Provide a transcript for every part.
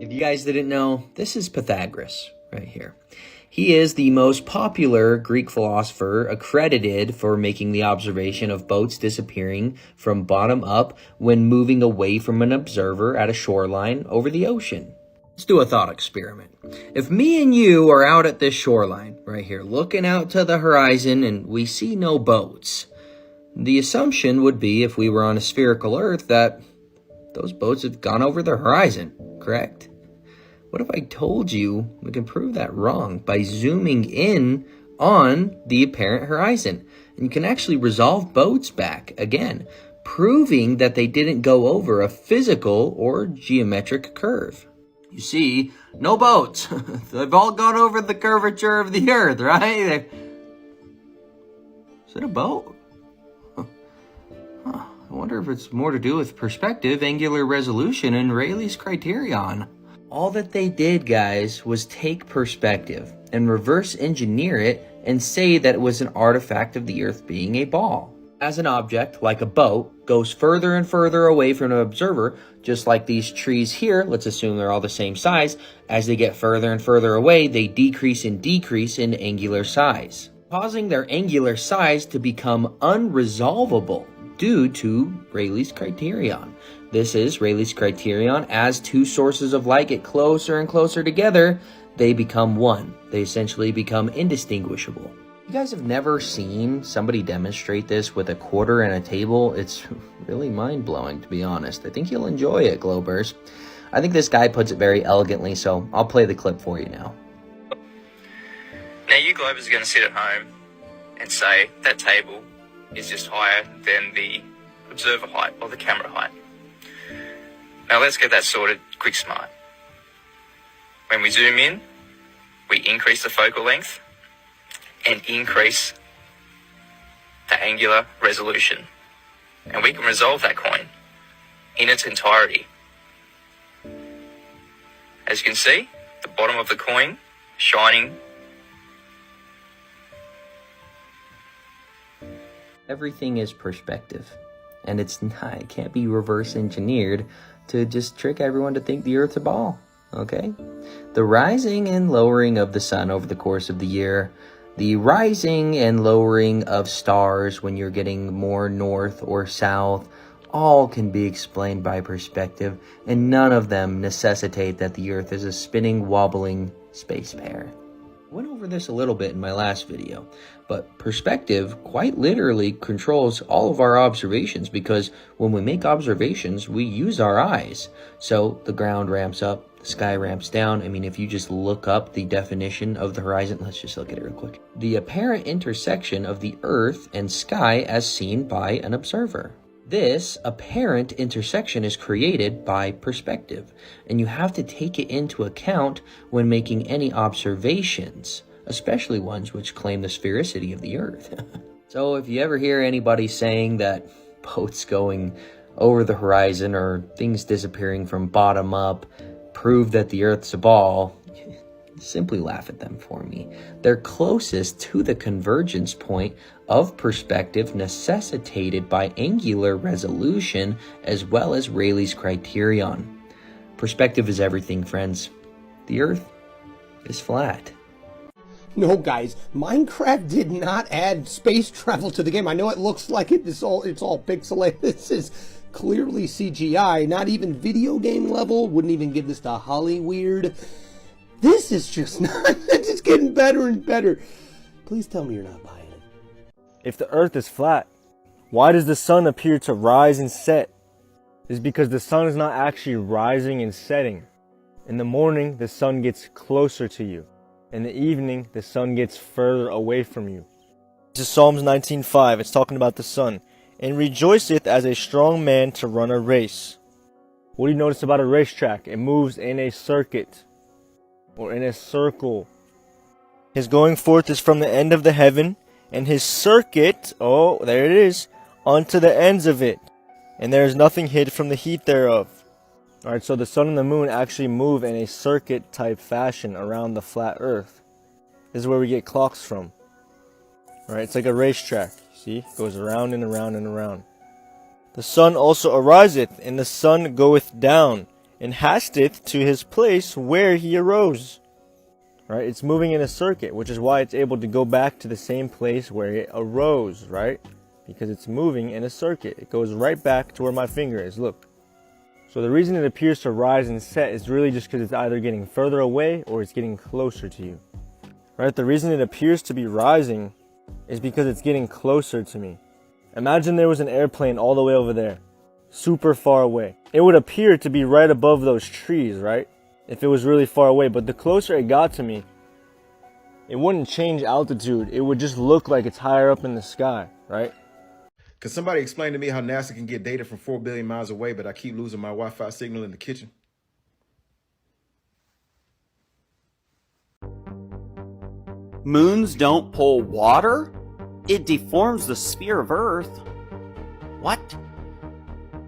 If you guys didn't know, this is Pythagoras right here. He is the most popular Greek philosopher accredited for making the observation of boats disappearing from bottom up when moving away from an observer at a shoreline over the ocean. Let's do a thought experiment. If me and you are out at this shoreline right here, looking out to the horizon and we see no boats, the assumption would be, if we were on a spherical Earth, that those boats have gone over the horizon, correct? What if I told you we can prove that wrong by zooming in on the apparent horizon? And you can actually resolve boats back again, proving that they didn't go over a physical or geometric curve. You see, no boats. They've all gone over the curvature of the Earth, right? Is it a boat? I wonder if it's more to do with perspective, angular resolution, and Rayleigh's criterion. All that they did, guys, was take perspective and reverse engineer it and say that it was an artifact of the Earth being a ball. As an object, like a boat, goes further and further away from an observer, just like these trees here, let's assume they're all the same size, as they get further and further away, they decrease in angular size, causing their angular size to become unresolvable due to Rayleigh's criterion. This is Rayleigh's criterion. As two sources of light get closer and closer together, they become one. They essentially become indistinguishable. You guys have never seen somebody demonstrate this with a quarter and a table? It's really mind-blowing, to be honest. I think you'll enjoy it, Globers. I think this guy puts it very elegantly, so I'll play the clip for you now. Now you Globers are going to sit at home and say that table is just higher than the observer height or the camera height. Now let's get that sorted quick smart. When we zoom in, we increase the focal length and increase the angular resolution. And we can resolve that coin in its entirety. As you can see, the bottom of the coin shining. Everything is perspective, and it can't be reverse engineered to just trick everyone to think the Earth's a ball, okay? The rising and lowering of the sun over the course of the year, the rising and lowering of stars when you're getting more north or south, all can be explained by perspective, and none of them necessitate that the Earth is a spinning, wobbling space pear. I went over this a little bit in my last video, but perspective quite literally controls all of our observations, because when we make observations, we use our eyes. So the ground ramps up, the sky ramps down. I mean, if you just look up the definition of the horizon, let's just look at it real quick. The apparent intersection of the Earth and sky as seen by an observer. This apparent intersection is created by perspective, and you have to take it into account when making any observations, especially ones which claim the sphericity of the Earth. So if you ever hear anybody saying that boats going over the horizon or things disappearing from bottom up prove that the Earth's a ball, simply laugh at them for me. They're closest to the convergence point of perspective necessitated by angular resolution as well as Rayleigh's criterion. Perspective is everything, friends. The Earth is flat. No, guys, Minecraft did not add space travel to the game. I know it looks like it's all pixelated. This is clearly CGI. Not even video game level. Wouldn't even give this to Hollyweird. This is just not, it's just getting better and better. Please tell me you're not buying it. If the Earth is flat, why does the sun appear to rise and set? It's because the sun is not actually rising and setting. In the morning, the sun gets closer to you. In the evening, the sun gets further away from you. This is Psalms 19:5. It's talking about the sun. And rejoiceth as a strong man to run a race. What do you notice about a racetrack? It moves in a circuit. Or in a circle. His going forth is from the end of the heaven, and his circuit, oh, there it is, unto the ends of it. And there is nothing hid from the heat thereof. Alright, so the sun and the moon actually move in a circuit type fashion around the flat earth. This is where we get clocks from. Alright, it's like a racetrack. See? It goes around and around and around. The sun also ariseth, and the sun goeth down, and hasteth to his place where he arose. Right? It's moving in a circuit, which is why it's able to go back to the same place where it arose, right? Because it's moving in a circuit. It goes right back to where my finger is, look. So the reason it appears to rise and set is really just because it's either getting further away or it's getting closer to you. Right? The reason it appears to be rising is because it's getting closer to me. Imagine there was an airplane all the way over there, super far away. It would appear to be right above those trees, right? If it was really far away, but the closer it got to me, it wouldn't change altitude. It would just look like it's higher up in the sky, right? Could somebody explain to me how NASA can get data from 4 billion miles away, but I keep losing my Wi-Fi signal in the kitchen? Moons don't pull water? It deforms the sphere of Earth. What?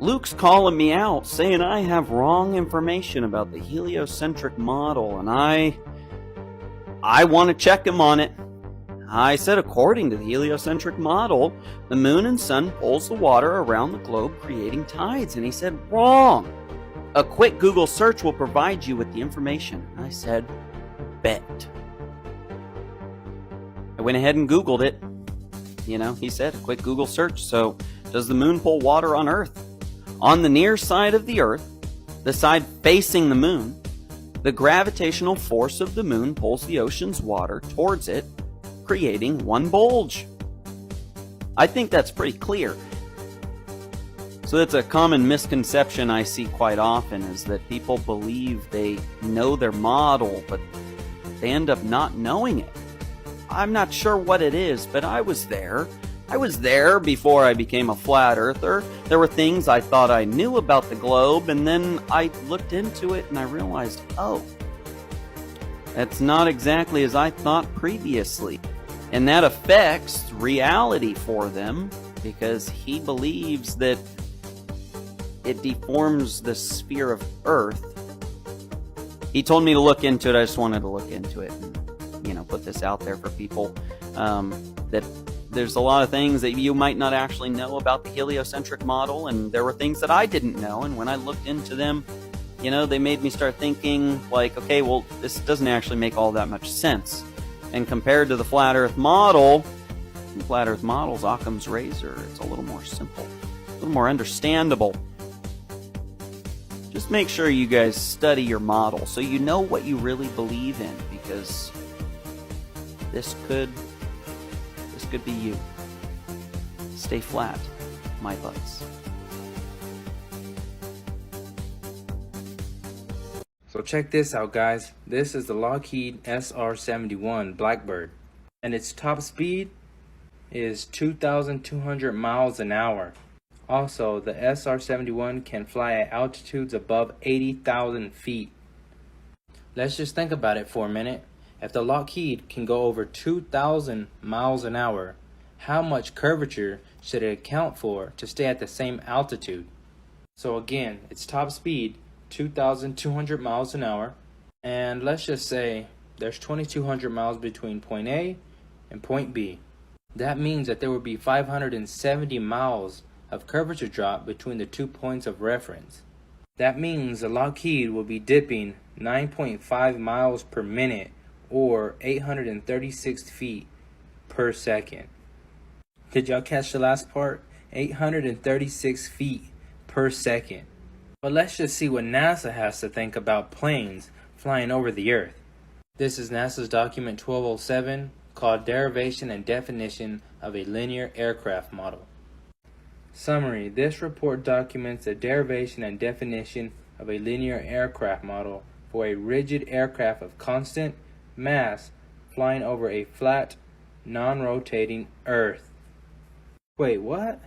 Luke's calling me out, saying I have wrong information about the heliocentric model, and I want to check him on it. I said according to the heliocentric model, the moon and sun pulls the water around the globe, creating tides, and he said wrong. A quick Google search will provide you with the information. I said, bet. I went ahead and Googled it. You know, he said a quick Google search. So, does the moon pull water on Earth? On the near side of the Earth, the side facing the moon, the gravitational force of the moon pulls the ocean's water towards it, creating one bulge. I think that's pretty clear. So that's a common misconception I see quite often, is that people believe they know their model, but they end up not knowing it. I'm not sure what it is, but I was there. I was there before I became a flat earther. There were things I thought I knew about the globe, and then I looked into it and I realized, oh, that's not exactly as I thought previously. And that affects reality for them, because he believes that it deforms the sphere of Earth. He told me to look into it. I just wanted to look into it and, you know, put this out there for people, that there's a lot of things that you might not actually know about the heliocentric model, and there were things that I didn't know, and when I looked into them, you know, they made me start thinking, like, okay, well, this doesn't actually make all that much sense. And compared to the flat earth model, the flat earth model's Occam's razor. It's a little more simple, a little more understandable. Just make sure you guys study your model so you know what you really believe in, because this could be you. Stay flat, my butts. So check this out, guys. This is the Lockheed SR-71 Blackbird, and its top speed is 2,200 miles an hour. Also, the SR-71 can fly at altitudes above 80,000 feet. Let's just think about it for a minute. If the Lockheed can go over 2,000 miles an hour, how much curvature should it account for to stay at the same altitude? So again, its top speed, 2,200 miles an hour, and let's just say there's 2,200 miles between point A and point B. That means that there would be 570 miles of curvature drop between the 2 points of reference. That means the Lockheed will be dipping 9.5 miles per minute, or 836 feet per second. Did y'all catch the last part? 836 feet per second. But let's just see what NASA has to think about planes flying over the Earth. This is NASA's document 1207, called Derivation and Definition of a Linear Aircraft Model. Summary: this report documents the derivation and definition of a linear aircraft model for a rigid aircraft of constant mass flying over a flat, non-rotating Earth. Wait, what?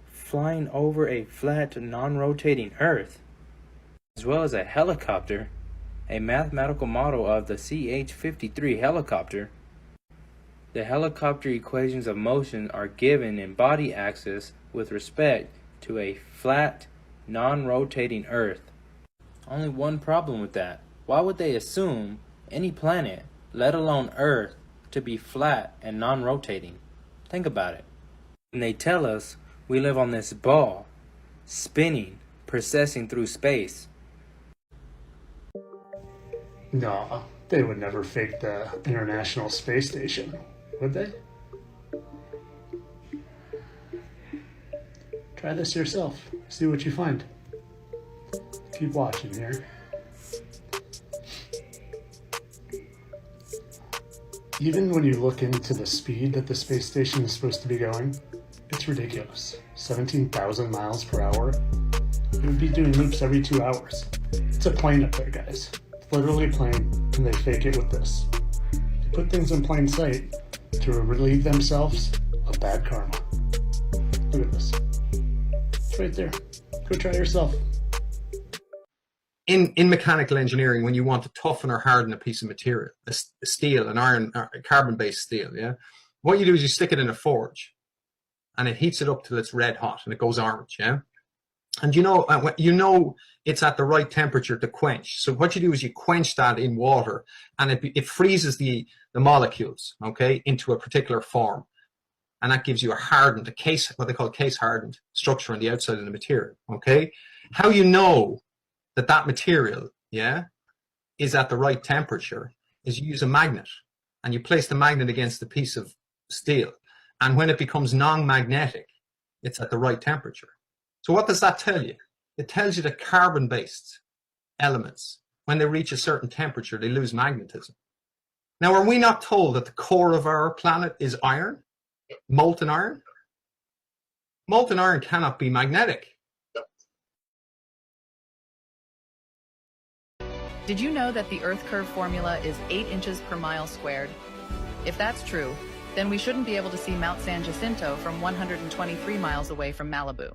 Flying over a flat, non-rotating Earth, as well as a helicopter, a mathematical model of the CH-53 helicopter. The helicopter equations of motion are given in body axis with respect to a flat, non-rotating Earth. Only one problem with that. Why would they assume any planet, let alone Earth, to be flat and non-rotating? Think about it. And they tell us we live on this ball, spinning, processing through space. No, they would never fake the International Space Station, would they? Try this yourself. See what you find. Keep watching here. Even when you look into the speed that the space station is supposed to be going, it's ridiculous. 17,000 miles per hour. It would be doing loops every 2 hours. It's a plane up there, guys. It's literally a plane, and they fake it with this. They put things in plain sight to relieve themselves of bad karma. Look at this. It's right there. Go try it yourself. In mechanical engineering, when you want to toughen or harden a piece of material, a steel, an iron, carbon-based steel, yeah, what you do is you stick it in a forge, and it heats it up till it's red hot, and it goes orange, yeah. And you know it's at the right temperature to quench. So what you do is you quench that in water, and it freezes the molecules, okay, into a particular form, and that gives you a hardened, what they call case hardened structure on the outside of the material, okay. How you know that material, yeah, is at the right temperature is you use a magnet, and you place the magnet against the piece of steel, and when it becomes non-magnetic, it's at the right temperature. So what does that tell you? It tells you that carbon-based elements, when they reach a certain temperature, they lose magnetism. Now, are we not told that the core of our planet is iron, molten iron? Molten iron cannot be magnetic. Did you know that the Earth curve formula is 8 inches per mile squared? If that's true, then we shouldn't be able to see Mount San Jacinto from 123 miles away from Malibu.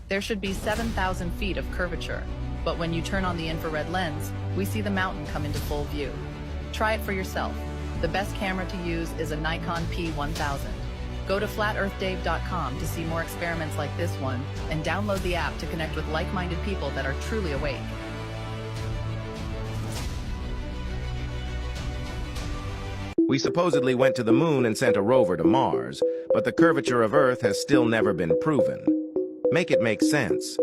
There should be 7,000 feet of curvature, but when you turn on the infrared lens, we see the mountain come into full view. Try it for yourself. The best camera to use is a Nikon P1000. Go to flatearthdave.com to see more experiments like this one, and download the app to connect with like-minded people that are truly awake. We supposedly went to the moon and sent a rover to Mars, but the curvature of Earth has still never been proven. Make it make sense.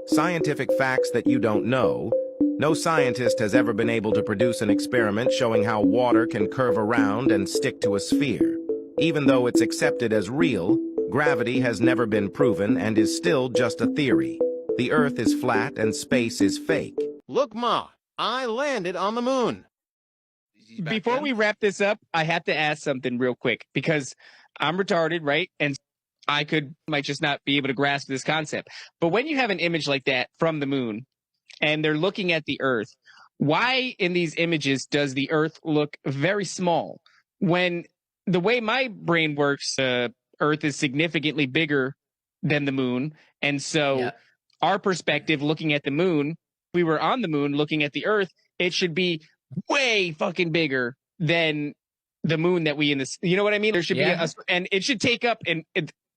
Scientific facts that you don't know. No scientist has ever been able to produce an experiment showing how water can curve around and stick to a sphere. Even though it's accepted as real, gravity has never been proven and is still just a theory. The Earth is flat and space is fake. Look, Ma, I landed on the moon. Before we wrap this up, I have to ask something real quick because I'm retarded, right? And might just not be able to grasp this concept. But when you have an image like that from the moon and they're looking at the Earth, why in these images does the Earth look very small? When the way my brain works, Earth is significantly bigger than the moon. And so our perspective looking at the moon, we were on the moon looking at the Earth, it should be way fucking bigger than the moon that we in this, you know what I mean? There should be and it should take up, and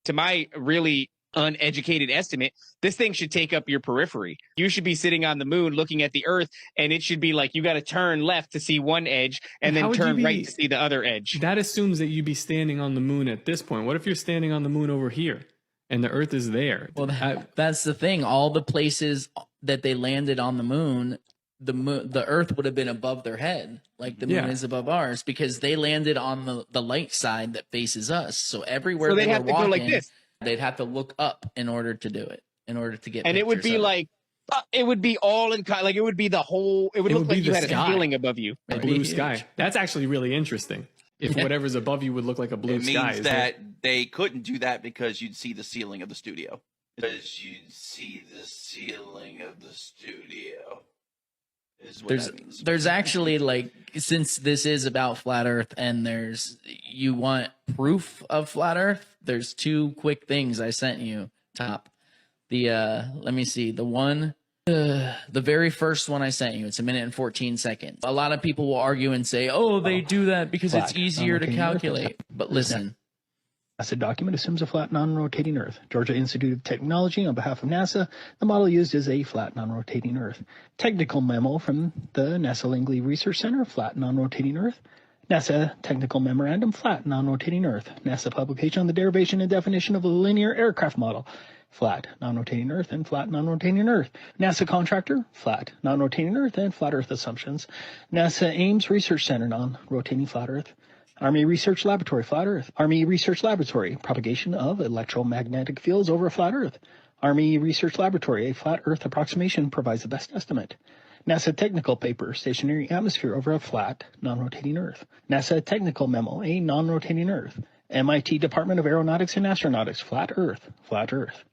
to my really uneducated estimate, this thing should take up your periphery. You should be sitting on the moon looking at the Earth, and it should be like you got to turn left to see one edge and then turn right to see the other edge. That assumes that you'd be standing on the moon at this point. What if you're standing on the moon over here and the Earth is there? Well, that's the thing. All the places that they landed on the moon, the Earth would have been above their head, like the moon is above ours, because they landed on the light side that faces us. So everywhere they were walking, go like this. They'd have to look up in order to do it, in order to get. And it would be like, it would be all in, like it would be the whole. It would look like you had a ceiling above you, a blue sky. That's actually really interesting. If whatever's above you would look like a blue sky. It means that they couldn't do that because you'd see the ceiling of the studio. Because you'd see the ceiling of the studio. There's actually, like, since this is about flat Earth and you want proof of flat Earth, there's 2 quick things I sent you. Top, let me see, the very first one I sent you, it's 1 minute and 14 seconds. A lot of people will argue and say, oh, they do that because it's easier to calculate. But listen. NASA document assumes a flat, non-rotating Earth. Georgia Institute of Technology, on behalf of NASA, the model used is a flat, non-rotating Earth. Technical memo from the NASA Langley Research Center, flat, non-rotating Earth. NASA Technical Memorandum, flat, non-rotating Earth. NASA publication on the derivation and definition of a linear aircraft model. flat, non-rotating Earth, and flat, non-rotating Earth. NASA contractor, flat, non-rotating Earth, and flat Earth assumptions. NASA Ames Research Center, non-rotating flat Earth. Army Research Laboratory, flat Earth. Army Research Laboratory, propagation of electromagnetic fields over a flat Earth. Army Research Laboratory, a flat Earth approximation provides the best estimate. NASA technical paper, stationary atmosphere over a flat, non-rotating Earth. NASA technical memo, a non-rotating Earth. MIT Department of Aeronautics and Astronautics, flat Earth, flat Earth.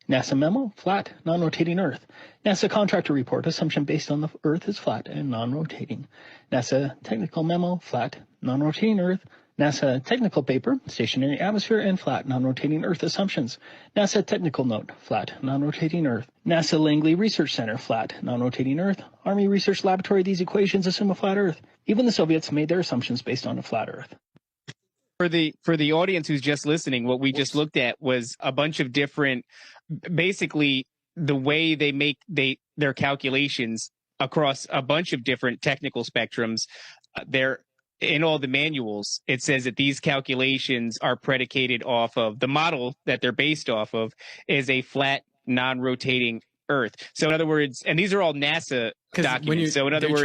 NASA memo, flat, non-rotating Earth. NASA contractor report, assumption based on the Earth is flat and non-rotating. NASA technical memo, flat, non-rotating Earth. NASA technical paper, stationary atmosphere and flat, non-rotating Earth assumptions. NASA technical note, flat, non-rotating Earth. NASA Langley Research Center, flat, non-rotating Earth. Army Research Laboratory, these equations assume a flat Earth. Even the Soviets made their assumptions based on a flat Earth. For the audience who's just listening, what we just looked at was a bunch of different, basically the way they make their calculations across a bunch of different technical spectrums. They're in all the manuals. It says that these calculations are predicated off of the model that they're based off of is a flat, non-rotating Earth. So in other words, and these are all NASA documents. So in other words,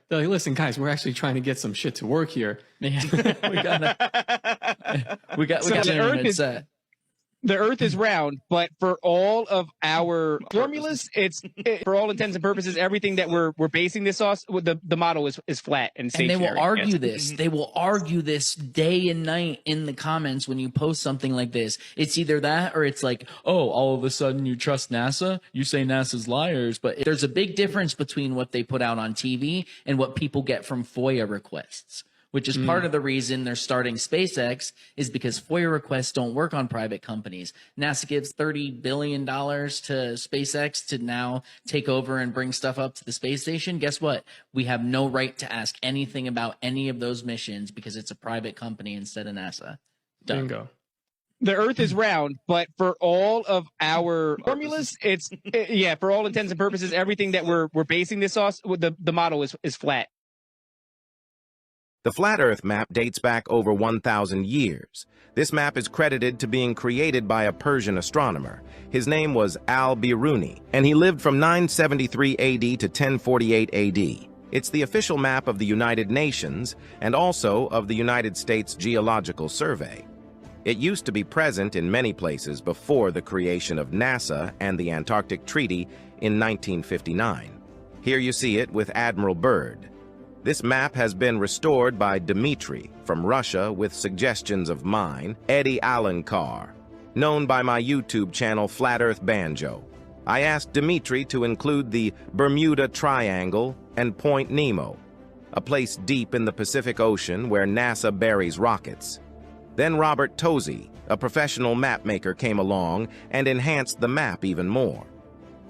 they're like, listen, guys, we're actually trying to get some shit to work here. we got the Earth set. The Earth is round, but for all of our formulas, for all intents and purposes, everything that we're basing this off, the model is flat and stationary. And they will argue yes. this. They will argue this day and night in the comments when you post something like this. It's either that or it's like, oh, all of a sudden you trust NASA? You say NASA's liars. But there's a big difference between what they put out on TV and what people get from FOIA requests. Which is part of the reason they're starting SpaceX is because FOIA requests don't work on private companies. NASA gives $30 billion to SpaceX to now take over and bring stuff up to the space station. Guess what? We have no right to ask anything about any of those missions because it's a private company instead of NASA. Done. Bingo. The Earth is round, but for all of our formulas, for all intents and purposes, everything that we're basing this off, the model is flat. The Flat Earth map dates back over 1,000 years. This map is credited to being created by a Persian astronomer. His name was Al-Biruni, and he lived from 973 AD to 1048 AD. It's the official map of the United Nations and also of the United States Geological Survey. It used to be present in many places before the creation of NASA and the Antarctic Treaty in 1959. Here you see it with Admiral Byrd. This map has been restored by Dmitry from Russia with suggestions of mine, Eddie Alankar, known by my YouTube channel Flat Earth Banjo. I asked Dmitry to include the Bermuda Triangle and Point Nemo, a place deep in the Pacific Ocean where NASA buries rockets. Then Robert Tozzi, a professional mapmaker, came along and enhanced the map even more.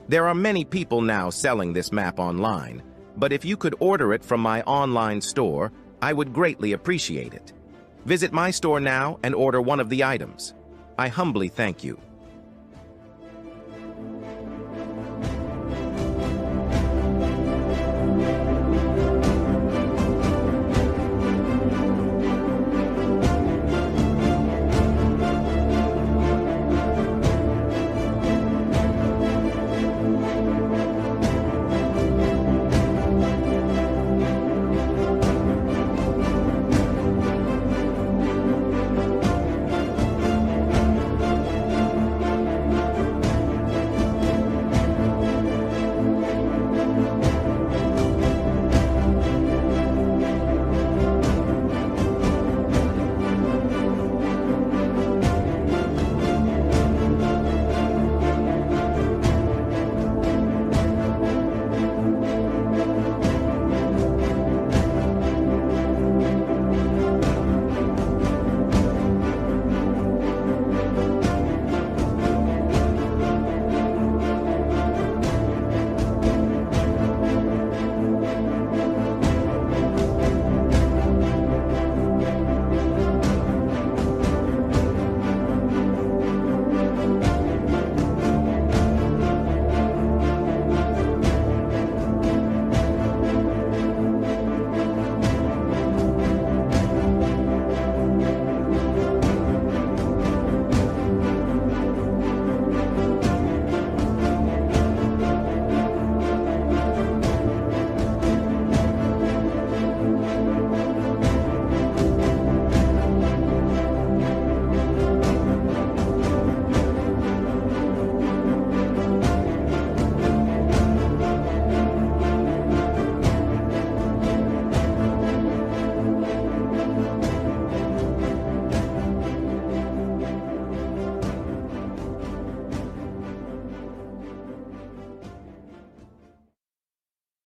There are many people now selling this map online, but if you could order it from my online store, I would greatly appreciate it. Visit my store now and order one of the items. I humbly thank you.